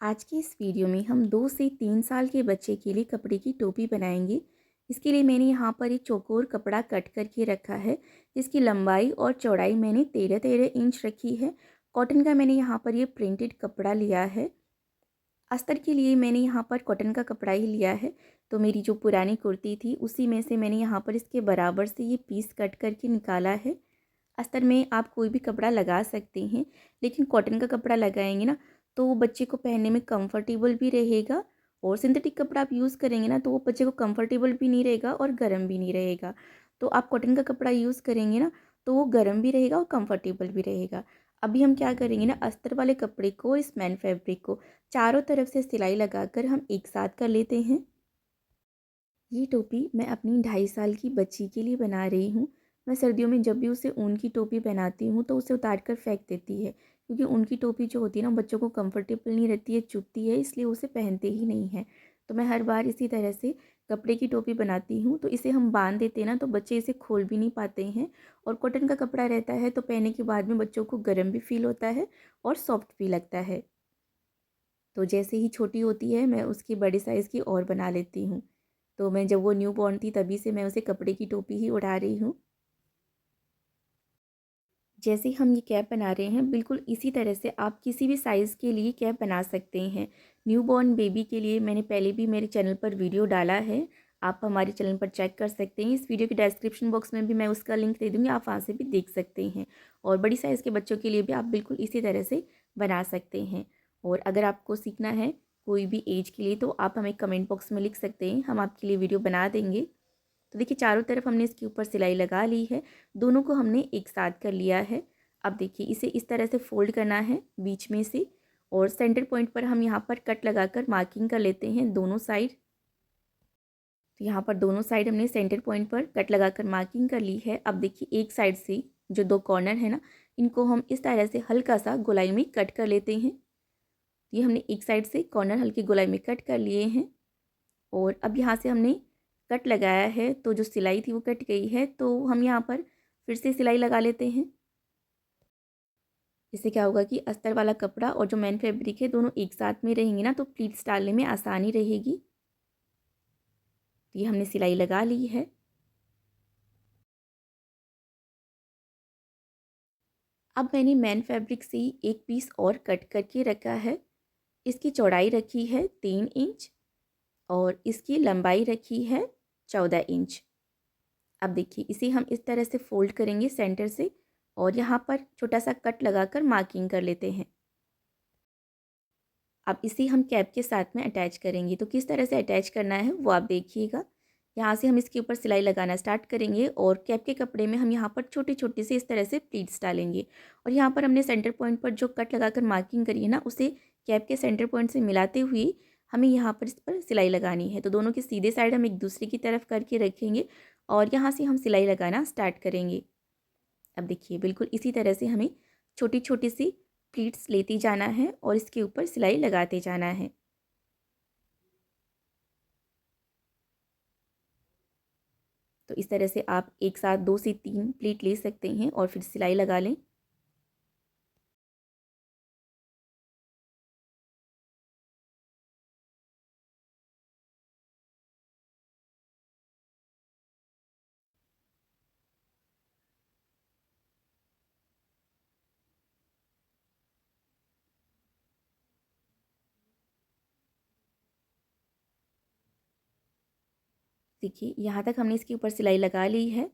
आज की इस वीडियो में हम 2 से 3 साल के बच्चे के लिए कपड़े की टोपी बनाएंगे। इसके लिए मैंने यहाँ पर एक चौकोर कपड़ा कट करके रखा है, जिसकी लंबाई और चौड़ाई मैंने 13-13 इंच रखी है। कॉटन का मैंने यहाँ पर ये प्रिंटेड कपड़ा लिया है। अस्तर के लिए मैंने यहाँ पर कॉटन का कपड़ा ही लिया है। तो मेरी जो पुरानी कुर्ती थी उसी में से मैंने यहाँ पर इसके बराबर से ये पीस कट करके निकाला है। अस्तर में आप कोई भी कपड़ा लगा सकते हैं, लेकिन कॉटन का कपड़ा लगाएंगे ना तो वो बच्चे को पहनने में कंफर्टेबल भी रहेगा। और सिंथेटिक कपड़ा आप यूज़ करेंगे ना तो वो बच्चे को कंफर्टेबल भी नहीं रहेगा और गर्म भी नहीं रहेगा। तो आप कॉटन का कपड़ा यूज़ करेंगे ना तो वो गर्म भी रहेगा और कंफर्टेबल भी रहेगा। अभी हम क्या करेंगे ना, अस्तर वाले कपड़े को, इस मैन फैब्रिक को चारों तरफ से सिलाई लगाकर हम एक साथ कर लेते हैं। ये टोपी मैं अपनी 2.5 साल की बच्ची के लिए बना रही हूँ। मैं सर्दियों में जब भी उसे ऊन की टोपी पहनाती हूँ तो उसे उतार कर फेंक देती है, क्योंकि ऊन की टोपी जो होती है ना बच्चों को कंफर्टेबल नहीं रहती है, चुभती है, इसलिए उसे पहनते ही नहीं हैं। तो मैं हर बार इसी तरह से कपड़े की टोपी बनाती हूँ, तो इसे हम बांध देते हैं ना तो बच्चे इसे खोल भी नहीं पाते हैं। और कॉटन का कपड़ा रहता है तो पहनने के बाद में बच्चों को गर्म भी फील होता है और सॉफ्ट भी लगता है। तो जैसे ही छोटी होती है मैं उसकी बड़े साइज़ की और बना लेती हूँ। तो मैं जब वो न्यू बॉर्न थी तभी से मैं उसे कपड़े की टोपी ही उड़ा रही हूँ। जैसे हम ये कैप बना रहे हैं बिल्कुल इसी तरह से आप किसी भी साइज़ के लिए कैप बना सकते हैं। न्यू बॉर्न बेबी के लिए मैंने पहले भी मेरे चैनल पर वीडियो डाला है, आप हमारे चैनल पर चेक कर सकते हैं। इस वीडियो के डिस्क्रिप्शन बॉक्स में भी मैं उसका लिंक दे दूँगी, आप वहाँ से भी देख सकते हैं। और बड़ी साइज़ के बच्चों के लिए भी आप बिल्कुल इसी तरह से बना सकते हैं। और अगर आपको सीखना है कोई भी एज के लिए तो आप हमें कमेंट बॉक्स में लिख सकते हैं, हम आपके लिए वीडियो बना देंगे। तो देखिए चारों तरफ हमने इसके ऊपर सिलाई लगा ली है, दोनों को हमने एक साथ कर लिया है। अब देखिए इसे इस तरह से फोल्ड करना है बीच में से, और सेंटर पॉइंट पर हम यहाँ पर कट लगाकर मार्किंग कर लेते हैं दोनों साइड। तो यहाँ पर दोनों साइड हमने सेंटर पॉइंट पर कट लगाकर मार्किंग कर ली है। अब देखिए एक साइड से जो दो कॉर्नर है ना, इनको हम इस तरह से हल्का सा गोलाई में कट कर लेते हैं। ये हमने एक साइड से कॉर्नर हल्की गोलाई में कट कर लिए हैं। और अब यहाँ से हमने कट लगाया है तो जो सिलाई थी वो कट गई है, तो हम यहाँ पर फिर से सिलाई लगा लेते हैं। इससे क्या होगा कि अस्तर वाला कपड़ा और जो मैन फैब्रिक है दोनों एक साथ में रहेंगे ना तो प्लीट्स डालने में आसानी रहेगी। तो ये हमने सिलाई लगा ली है। अब मैंने मैन फैब्रिक से ही एक पीस और कट करके रखा है। इसकी चौड़ाई रखी है 3 इंच और इसकी लंबाई रखी है 14 इंच। अब देखिए इसे हम इस तरह से फोल्ड करेंगे सेंटर से, और यहाँ पर छोटा सा कट लगाकर मार्किंग कर लेते हैं। अब इसे हम कैप के साथ में अटैच करेंगे, तो किस तरह से अटैच करना है वो आप देखिएगा। यहाँ से हम इसके ऊपर सिलाई लगाना स्टार्ट करेंगे और कैप के कपड़े में हम यहाँ पर छोटे छोटे से इस तरह से प्लीट्स डालेंगे। और यहाँ पर हमने सेंटर पॉइंट पर जो कट लगाकर मार्किंग करी है ना, उसे कैप के सेंटर पॉइंट से मिलाते हुए हमें यहाँ पर इस पर सिलाई लगानी है। तो दोनों के सीधे साइड हम एक दूसरे की तरफ करके रखेंगे और यहाँ से हम सिलाई लगाना स्टार्ट करेंगे। अब देखिए बिल्कुल इसी तरह से हमें छोटी छोटी सी प्लीट्स लेती जाना है और इसके ऊपर सिलाई लगाते जाना है। तो इस तरह से आप एक साथ 2 से 3 प्लीट ले सकते हैं और फिर सिलाई लगा लें। देखिए यहाँ तक हमने इसके ऊपर सिलाई लगा ली है।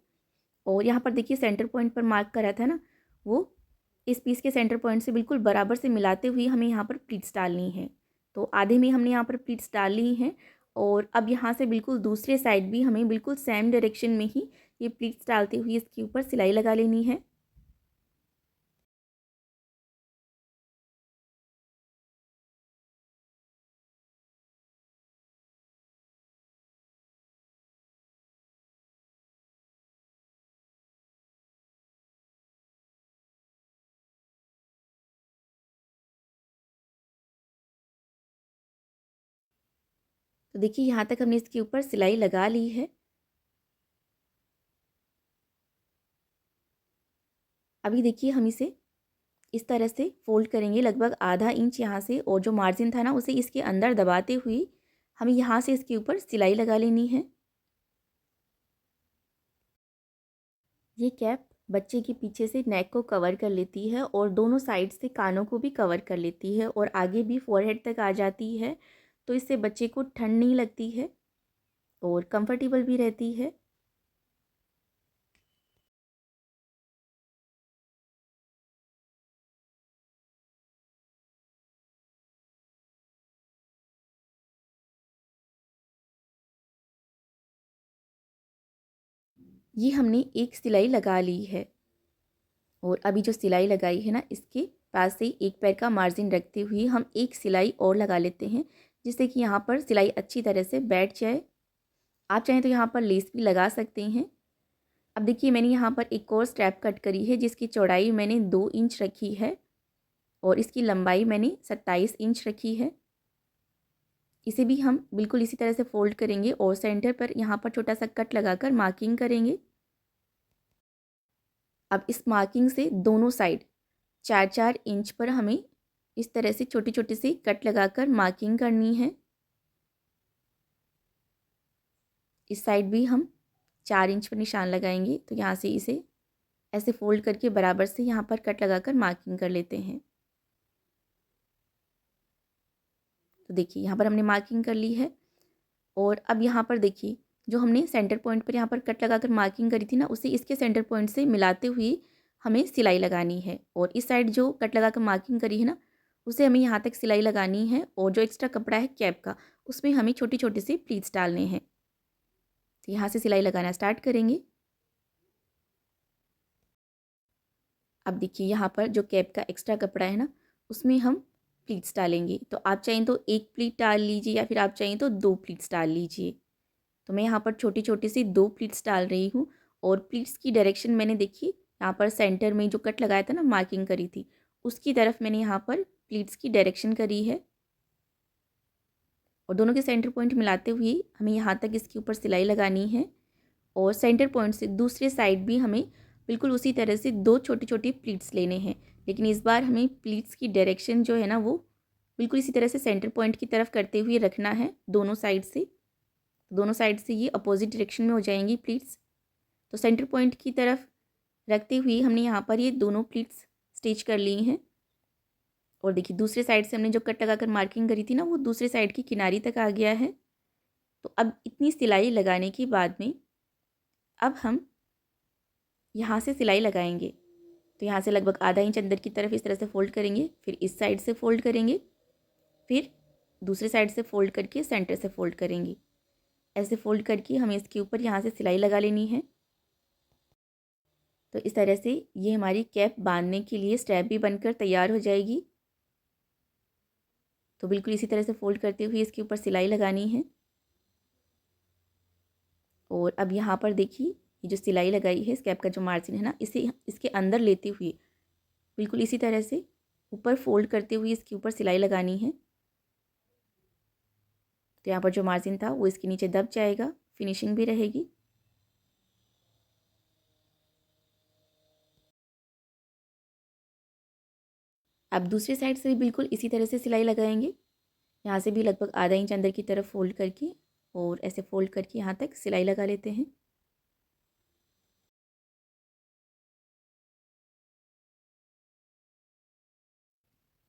और यहाँ पर देखिए सेंटर पॉइंट पर मार्क करा था ना, वो इस पीस के सेंटर पॉइंट से बिल्कुल बराबर से मिलाते हुए हमें यहाँ पर प्लीट्स डालनी है। तो आधे में हमने यहाँ पर प्लीट्स डाल ली हैं। और अब यहाँ से बिल्कुल दूसरे साइड भी हमें बिल्कुल सेम डायरेक्शन में ही ये प्लीट्स डालते हुए इसके ऊपर सिलाई लगा लेनी है। तो देखिए यहाँ तक हमने इसके ऊपर सिलाई लगा ली है। अभी देखिए हम इसे इस तरह से फ़ोल्ड करेंगे लगभग आधा इंच यहाँ से, और जो मार्जिन था ना उसे इसके अंदर दबाते हुए हमें यहाँ से इसके ऊपर सिलाई लगा लेनी है। ये कैप बच्चे के पीछे से नेक को कवर कर लेती है और दोनों साइड से कानों को भी कवर कर लेती है और आगे भी फोरहेड तक आ जाती है, तो इससे बच्चे को ठंड नहीं लगती है और कंफर्टेबल भी रहती है। ये हमने एक सिलाई लगा ली है और अभी जो सिलाई लगाई है ना इसके पास से एक पैर का मार्जिन रखते हुए हम एक सिलाई और लगा लेते हैं, जिससे कि यहाँ पर सिलाई अच्छी तरह से बैठ जाए। आप चाहें तो यहाँ पर लेस भी लगा सकते हैं। अब देखिए मैंने यहाँ पर एक और स्ट्रैप कट करी है जिसकी चौड़ाई मैंने 2 इंच रखी है और इसकी लंबाई मैंने 27 इंच रखी है। इसे भी हम बिल्कुल इसी तरह से फोल्ड करेंगे और सेंटर पर यहाँ पर छोटा सा कट लगाकर मार्किंग करेंगे। अब इस मार्किंग से दोनों साइड 4-4 इंच पर हमें इस तरह से छोटी छोटी सी कट लगाकर मार्किंग करनी है। इस साइड भी हम 4 इंच पर निशान लगाएंगे, तो यहाँ से इसे ऐसे फोल्ड करके बराबर से यहाँ पर कट लगाकर मार्किंग कर लेते हैं। तो देखिए यहाँ पर हमने मार्किंग कर ली है और अब यहाँ पर देखिए जो हमने सेंटर पॉइंट पर यहाँ पर कट लगाकर मार्किंग करी थी ना, उसे इसके सेंटर पॉइंट से मिलाते हुए हमें सिलाई लगानी है और इस साइड जो कट लगाकर मार्किंग करी है ना उसे हमें यहाँ तक सिलाई लगानी है और जो एक्स्ट्रा कपड़ा है कैप का उसमें हमें छोटी छोटी सी प्लीट्स डालने हैं। तो यहाँ से सिलाई लगाना स्टार्ट करेंगे। अब देखिए यहाँ पर जो कैप का एक्स्ट्रा कपड़ा है ना उसमें हम प्लीट्स डालेंगे, तो आप चाहें तो एक प्लीट डाल लीजिए या फिर आप चाहें तो 2 प्लीट्स डाल लीजिए। तो मैं यहाँ पर छोटी छोटी सी 2 प्लीट्स डाल रही हूँ और प्लीट्स की डायरेक्शन मैंने देखी यहाँ पर सेंटर में जो कट लगाया था ना मार्किंग करी थी उसकी तरफ मैंने यहाँ पर प्लीट्स की डायरेक्शन करी है और दोनों के सेंटर पॉइंट मिलाते हुए हमें यहाँ तक इसके ऊपर सिलाई लगानी है और सेंटर पॉइंट से दूसरे साइड भी हमें बिल्कुल उसी तरह से 2 छोटी छोटी प्लीट्स लेने हैं, लेकिन इस बार हमें प्लीट्स की डायरेक्शन जो है ना वो बिल्कुल इसी तरह से सेंटर पॉइंट की तरफ करते हुए रखना है दोनों साइड से। दोनों साइड से ये अपोजिट डायरेक्शन में हो जाएंगी प्लीट्स। तो सेंटर पॉइंट की तरफ रखते हुए हमने यहाँ पर ये दोनों प्लीट्स स्टिच कर ली हैं और देखिए दूसरे साइड से हमने जो कट लगाकर मार्किंग करी थी ना वो दूसरे साइड की किनारी तक आ गया है। तो अब इतनी सिलाई लगाने के बाद में अब हम यहाँ से सिलाई लगाएंगे। तो यहाँ से लगभग आधा इंच अंदर की तरफ इस तरह से फ़ोल्ड करेंगे, फिर इस साइड से फ़ोल्ड करेंगे, फिर दूसरे साइड से फ़ोल्ड करके सेंटर से फ़ोल्ड करेंगे। ऐसे फ़ोल्ड करके हमें इसके ऊपर यहाँ से सिलाई लगा लेनी है। तो इस तरह से ये हमारी कैप बांधने के लिए स्ट्रैप भी बनकर तैयार हो जाएगी। तो बिल्कुल इसी तरह से फ़ोल्ड करते हुए इसके ऊपर सिलाई लगानी है और अब यहाँ पर देखिए ये जो सिलाई लगाई है इस कैप का जो मार्जिन है ना इसे इसके अंदर लेते हुए बिल्कुल इसी तरह से ऊपर फोल्ड करते हुए इसके ऊपर सिलाई लगानी है। तो यहाँ पर जो मार्जिन था वो इसके नीचे दब जाएगा, फिनिशिंग भी रहेगी। अब दूसरी साइड से भी बिल्कुल इसी तरह से सिलाई लगाएंगे। यहाँ से भी लगभग आधा इंच अंदर की तरफ फोल्ड करके और ऐसे फोल्ड करके यहाँ तक सिलाई लगा लेते हैं।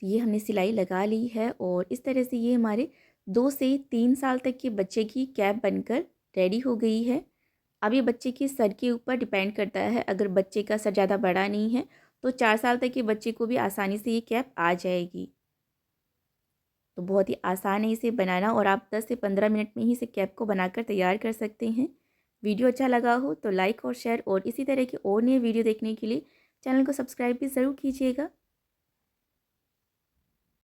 तो ये हमने सिलाई लगा ली है और इस तरह से ये हमारे 2 से 3 साल तक के बच्चे की कैप बनकर रेडी हो गई है। अब ये बच्चे के सर के ऊपर डिपेंड करता है, अगर बच्चे का सर ज़्यादा बड़ा नहीं है तो 4 साल तक के बच्चे को भी आसानी से ये कैप आ जाएगी। तो बहुत ही आसान है इसे बनाना और आप 10 से 15 मिनट में ही इसे कैप को बनाकर तैयार कर सकते हैं। वीडियो अच्छा लगा हो तो लाइक और शेयर और इसी तरह के और नए वीडियो देखने के लिए चैनल को सब्सक्राइब भी ज़रूर कीजिएगा।